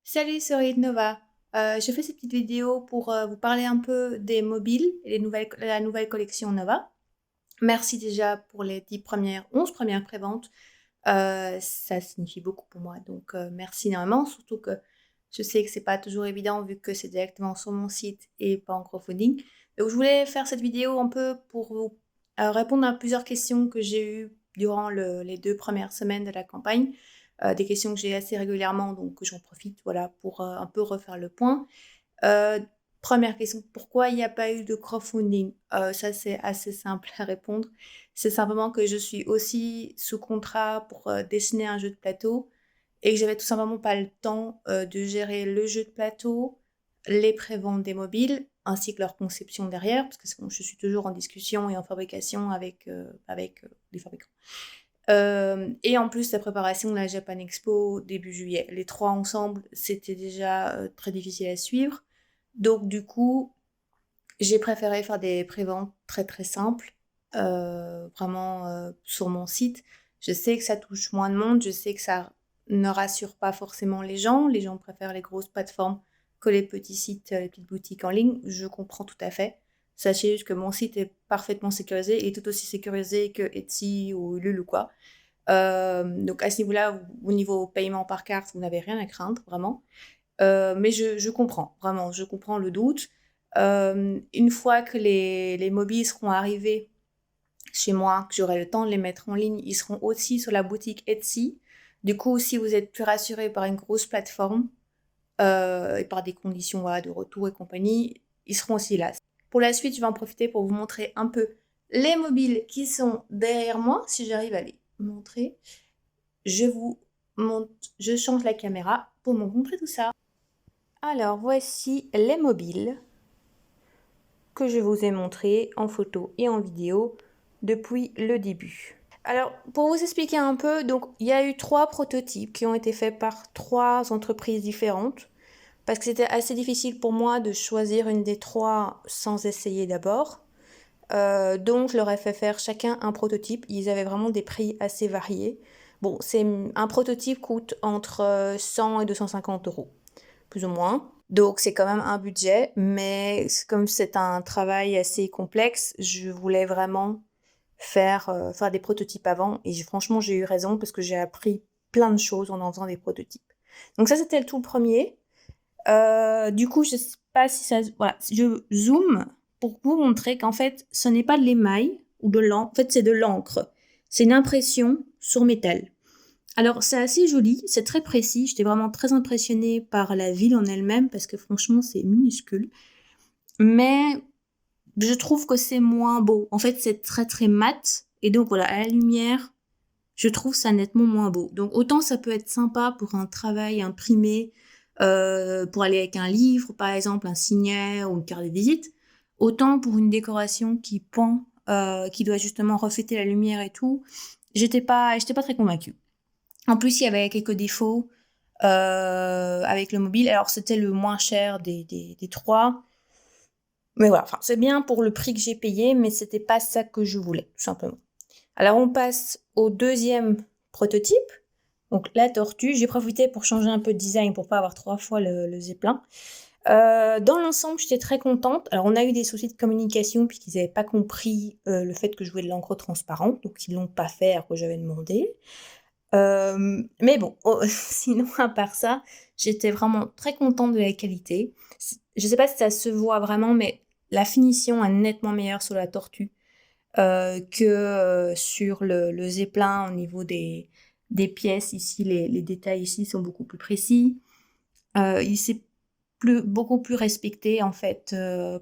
Salut, c'est Aurélie de Nova. Je fais cette petite vidéo pour vous parler un peu des mobiles et la nouvelle collection Nova. Merci déjà pour les 11 premières préventes. Ça signifie beaucoup pour moi, donc merci énormément. Surtout que je sais que c'est pas toujours évident vu que c'est directement sur mon site et pas en crowdfunding. Donc je voulais faire cette vidéo un peu pour vous répondre à plusieurs questions que j'ai eues durant les 2 premières semaines de la campagne. Des questions que j'ai assez régulièrement, donc j'en profite voilà, pour un peu refaire le point. Euh, Première question, pourquoi il n'y a pas eu de crowdfunding? Ça, c'est assez simple à répondre. C'est simplement que je suis aussi sous contrat pour dessiner un jeu de plateau et que j'avais tout simplement pas le temps de gérer le jeu de plateau, les préventes des mobiles, ainsi que leur conception derrière, parce que je suis toujours en discussion et en fabrication avec les fabricants. Et en plus, la préparation de la Japan Expo début juillet. Les trois ensemble, c'était déjà très difficile à suivre. Donc, du coup, j'ai préféré faire des préventes très très simples, vraiment sur mon site. Je sais que ça touche moins de monde, je sais que ça ne rassure pas forcément les gens. Les gens préfèrent les grosses plateformes que les petits sites, les petites boutiques en ligne. Je comprends tout à fait. Sachez juste que mon site est parfaitement sécurisé et tout aussi sécurisé que Etsy ou Ulule ou quoi. Donc à ce niveau-là, au niveau paiement par carte, vous n'avez rien à craindre, vraiment. Mais je comprends, vraiment, je comprends le doute. Une fois que les mobiles seront arrivés chez moi, que j'aurai le temps de les mettre en ligne, ils seront aussi sur la boutique Etsy. Du coup, si vous êtes plus rassuré par une grosse plateforme et par des conditions voilà, de retour et compagnie, ils seront aussi là. Pour la suite, je vais en profiter pour vous montrer un peu les mobiles qui sont derrière moi, si j'arrive à les montrer. Je vous montre, je change la caméra pour vous montrer tout ça. Alors voici les mobiles que je vous ai montrés en photo et en vidéo depuis le début. Alors pour vous expliquer un peu, donc il y a eu 3 prototypes qui ont été faits par 3 entreprises différentes parce que c'était assez difficile pour moi de choisir une des 3 sans essayer d'abord. Donc je leur ai fait faire chacun un prototype. Ils avaient vraiment des prix assez variés. Bon, un prototype coûte entre 100 et 250 euros, plus ou moins. Donc c'est quand même un budget, mais comme c'est un travail assez complexe, je voulais vraiment faire des prototypes avant. Et franchement, j'ai eu raison parce que j'ai appris plein de choses en faisant des prototypes. Donc ça, c'était le tout premier. Du coup, je sais pas si ça... Voilà, je zoome pour vous montrer qu'en fait, ce n'est pas de l'émail ou de l'encre. En fait, c'est de l'encre. C'est une impression sur métal. Alors, c'est assez joli, c'est très précis. J'étais vraiment très impressionnée par la ville en elle-même parce que franchement, c'est minuscule. Mais je trouve que c'est moins beau. En fait, c'est très très mat. Et donc, voilà, à la lumière, je trouve ça nettement moins beau. Donc, autant ça peut être sympa pour un travail imprimé, pour aller avec un livre, par exemple, un signet ou une carte de visite. Autant pour une décoration qui pend, qui doit justement refléter la lumière et tout, j'étais pas très convaincue. En plus, il y avait quelques défauts avec le mobile. Alors, c'était le moins cher des 3. Mais voilà, enfin, c'est bien pour le prix que j'ai payé, mais c'était pas ça que je voulais, tout simplement. Alors, on passe au deuxième prototype. Donc, la tortue. J'ai profité pour changer un peu de design pour pas avoir 3 fois le zeppelin. Dans l'ensemble, j'étais très contente. Alors, on a eu des soucis de communication puisqu'ils n'avaient pas compris le fait que je voulais de l'encre transparente. Donc, ils l'ont pas fait alors que j'avais demandé. Mais bon, sinon, à part ça, j'étais vraiment très contente de la qualité. Je sais pas si ça se voit vraiment, mais la finition est nettement meilleure sur la tortue que sur le zeppelin au niveau des pièces. Ici, les détails ici sont beaucoup plus précis. Il s'est beaucoup plus respecté en fait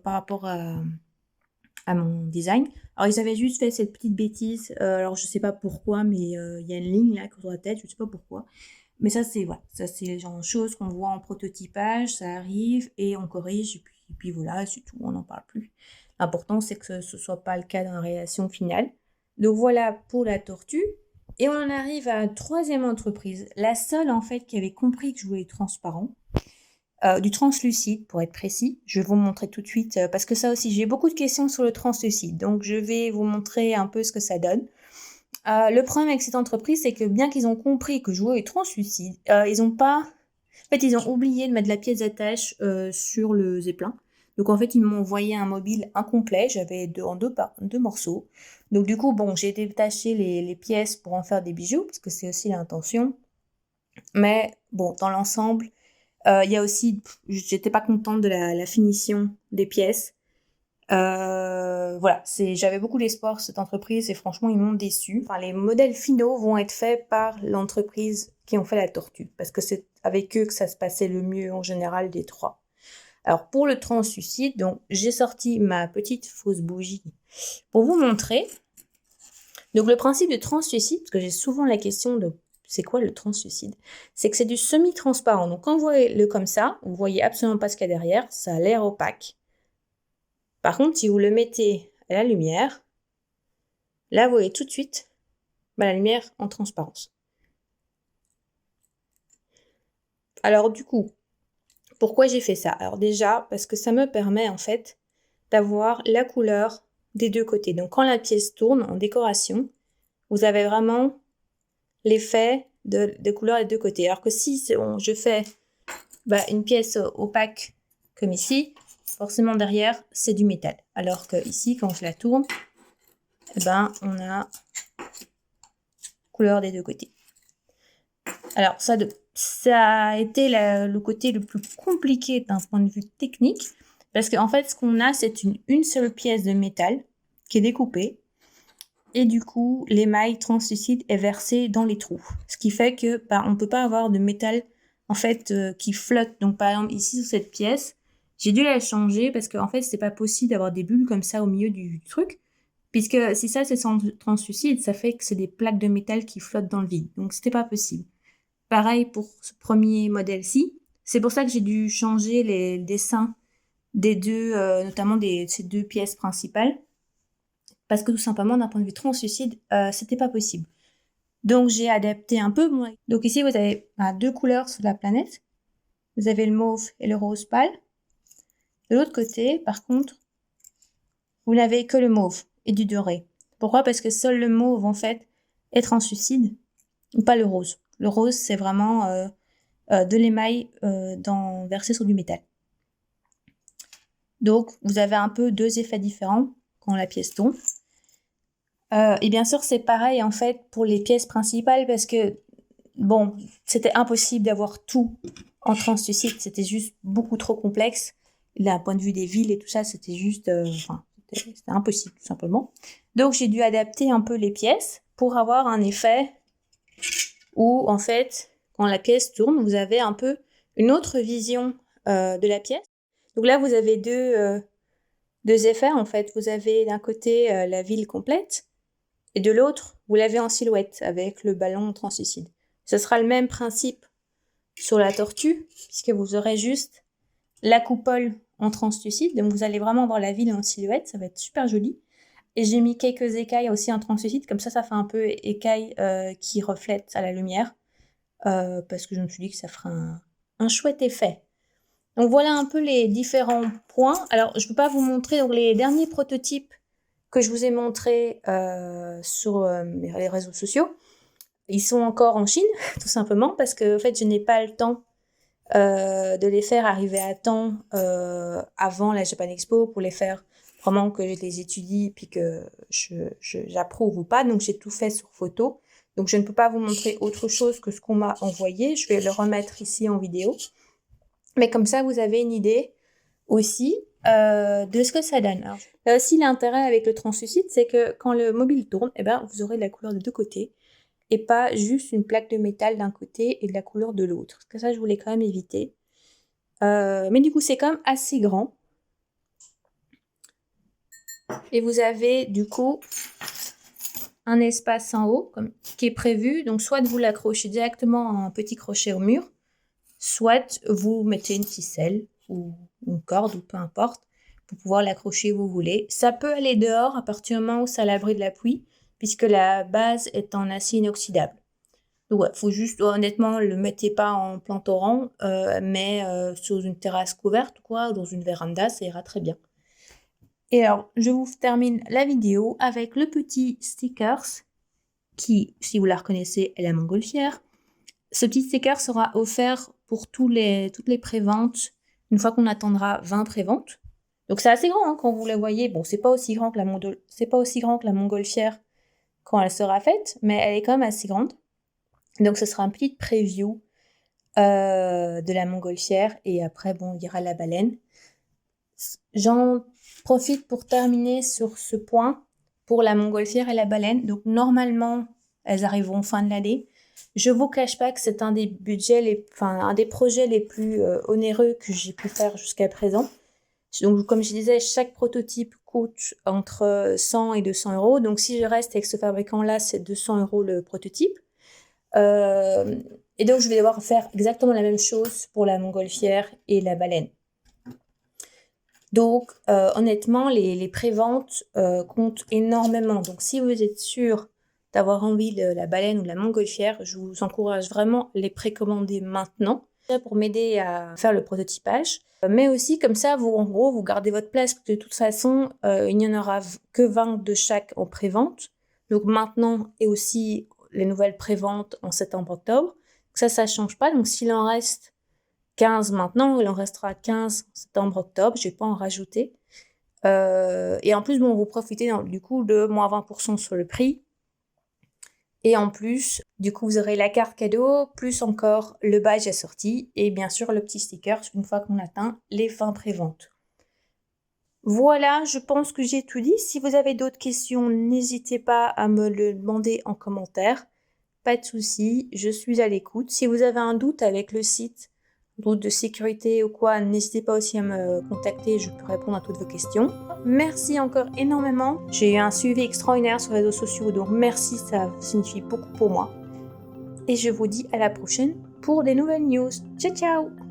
par rapport à mon design. Alors ils avaient juste fait cette petite bêtise, alors je sais pas pourquoi, mais il y a une ligne là sur la tête, je sais pas pourquoi. Mais ça c'est voilà, ça c'est le genre de choses qu'on voit en prototypage, ça arrive et on corrige et puis voilà, c'est tout, on n'en parle plus. L'important c'est que ce soit pas le cas dans la réalisation finale. Donc voilà pour la tortue. Et on en arrive à la troisième entreprise, la seule en fait qui avait compris que je voulais être transparent. Du translucide pour être précis. Je vais vous montrer tout de suite parce que ça aussi j'ai beaucoup de questions sur le translucide, donc je vais vous montrer un peu ce que ça donne. Le problème avec cette entreprise, c'est que bien qu'ils ont compris que je voulais translucide, ils n'ont pas En fait, ils ont oublié de mettre la pièce d'attache sur le zeppelin. Donc en fait, ils m'ont envoyé un mobile incomplet. J'avais deux morceaux. Donc du coup, bon, j'ai détaché les pièces pour en faire des bijoux, parce que c'est aussi l'intention. Mais bon, dans l'ensemble, il y a aussi, j'étais pas contente de la finition des pièces. Voilà, j'avais beaucoup d'espoir sur cette entreprise et franchement, ils m'ont déçu. Enfin, les modèles finaux vont être faits par l'entreprise qui ont fait la tortue, parce que c'est avec eux que ça se passait le mieux en général des trois. Alors, pour le translucide, donc, j'ai sorti ma petite fausse bougie pour vous montrer. Donc, le principe de translucide, parce que j'ai souvent la question de c'est quoi le translucide? C'est que c'est du semi-transparent. Donc, quand vous voyez le comme ça, vous voyez absolument pas ce qu'il y a derrière, ça a l'air opaque. Par contre, si vous le mettez à la lumière, là, vous voyez tout de suite la lumière en transparence. Alors, du coup, pourquoi j'ai fait ça? Alors déjà, parce que ça me permet en fait d'avoir la couleur des deux côtés. Donc, quand la pièce tourne en décoration, vous avez vraiment l'effet de couleurs des deux côtés. Alors que si je fais une pièce opaque comme ici, forcément derrière, c'est du métal. Alors que ici, quand je la tourne, on a couleur des deux côtés. Alors, ça a été le côté le plus compliqué d'un point de vue technique, parce qu'en fait, ce qu'on a, c'est une seule pièce de métal qui est découpée, et du coup, l'émail translucide est versé dans les trous. Ce qui fait que on ne peut pas avoir de métal en fait qui flotte. Donc, par exemple, ici, sur cette pièce, j'ai dû la changer parce qu'en fait, c'est pas possible d'avoir des bulles comme ça au milieu du truc. Puisque si ça, c'est translucide, ça fait que c'est des plaques de métal qui flottent dans le vide. Donc, c'était pas possible. Pareil pour ce premier modèle-ci. C'est pour ça que j'ai dû changer les dessins des deux, notamment ces deux pièces principales. Parce que tout simplement, d'un point de vue translucide, c'était pas possible. Donc, j'ai adapté un peu. Donc ici, vous avez deux couleurs sur la planète. Vous avez le mauve et le rose pâle. De l'autre côté, par contre, vous n'avez que le mauve et du doré. Pourquoi? Parce que seul le mauve, en fait, est translucide, ou pas le rose. Le rose, c'est vraiment de l'émail versé sur du métal. Donc, vous avez un peu deux effets différents quand la pièce tombe. Et bien sûr, c'est pareil, en fait, pour les pièces principales, parce que, bon, c'était impossible d'avoir tout en translucide. C'était juste beaucoup trop complexe. D'un point de vue des villes et tout ça, c'était juste... c'était impossible, tout simplement. Donc, j'ai dû adapter un peu les pièces pour avoir un effet où, en fait, quand la pièce tourne, vous avez un peu une autre vision de la pièce. Donc là, vous avez deux effets, en fait. Vous avez d'un côté la ville complète, et de l'autre, vous l'avez en silhouette avec le ballon translucide. Ce sera le même principe sur la tortue, puisque vous aurez juste la coupole en translucide. Donc, vous allez vraiment voir la ville en silhouette. Ça va être super joli. Et j'ai mis quelques écailles aussi en translucide. Comme ça fait un peu écailles qui reflètent à la lumière. Parce que je me suis dit que ça ferait un chouette effet. Donc, voilà un peu les différents points. Alors, je ne peux pas vous montrer donc, les derniers prototypes que je vous ai montrés sur les réseaux sociaux. Ils sont encore en Chine, tout simplement, parce que en fait, je n'ai pas le temps de les faire arriver à temps avant la Japan Expo pour les faire vraiment que je les étudie puis que j'approuve ou pas. Donc, j'ai tout fait sur photo. Donc, je ne peux pas vous montrer autre chose que ce qu'on m'a envoyé. Je vais le remettre ici en vidéo. Mais comme ça, vous avez une idée aussi de ce que ça donne. Alors, aussi, l'intérêt avec le translucide, c'est que quand le mobile tourne, vous aurez de la couleur de deux côtés et pas juste une plaque de métal d'un côté et de la couleur de l'autre. Parce que ça, je voulais quand même éviter. Mais du coup, c'est quand même assez grand. Et vous avez, du coup, un espace en haut qui est prévu. Donc, soit vous l'accrochez directement à un petit crochet au mur, soit vous mettez une ficelle ou une corde ou peu importe pour pouvoir l'accrocher où vous voulez. Ça peut aller dehors à partir du moment où c'est à l'abri de la pluie, puisque la base est en acier inoxydable. Donc ouais, faut juste, honnêtement, le mettez pas en plein torrent, mais sur une terrasse couverte ou dans une véranda, ça ira très bien. Et alors, je vous termine la vidéo avec le petit stickers qui, si vous la reconnaissez, est la montgolfière. Ce petit sticker sera offert pour toutes les préventes, une fois qu'on attendra 20 préventes. Donc c'est assez grand, hein, quand vous la voyez. Bon, c'est pas aussi grand que la montgolfière quand elle sera faite, mais elle est quand même assez grande. Donc ce sera un petit preview de la montgolfière, et après, bon, il y aura la baleine. J'en profite pour terminer sur ce point pour la montgolfière et la baleine. Donc normalement, elles arriveront fin de l'année. Je vous cache pas que c'est un des projets les plus onéreux que j'ai pu faire jusqu'à présent. Donc comme je disais, chaque prototype coûte entre 100 et 200 euros. Donc si je reste avec ce fabricant-là, c'est 200 euros le prototype. Et donc je vais devoir faire exactement la même chose pour la montgolfière et la baleine. Donc honnêtement, les préventes comptent énormément. Donc si vous êtes sûr d'avoir envie de la baleine ou de la montgolfière, je vous encourage vraiment à les précommander maintenant pour m'aider à faire le prototypage. Mais aussi comme ça, vous gardez votre place, parce que de toute façon, il n'y en aura que 20 de chaque en prévente. Donc maintenant, et aussi les nouvelles préventes en septembre-octobre. Ça change pas. Donc s'il en reste 15 maintenant, il en restera 15 septembre-octobre, je vais pas en rajouter. Et en plus, bon, vous profitez du coup de moins 20% sur le prix. Et en plus, du coup, vous aurez la carte cadeau, plus encore le badge assorti, et bien sûr le petit sticker une fois qu'on atteint les 20 préventes. Voilà, je pense que j'ai tout dit. Si vous avez d'autres questions, n'hésitez pas à me le demander en commentaire. Pas de souci, je suis à l'écoute. Si vous avez un doute avec le site, doute de sécurité ou quoi, n'hésitez pas aussi à me contacter, je peux répondre à toutes vos questions. Merci encore énormément. J'ai eu un suivi extraordinaire sur les réseaux sociaux, donc merci, ça signifie beaucoup pour moi. Et je vous dis à la prochaine pour des nouvelles news. Ciao ciao!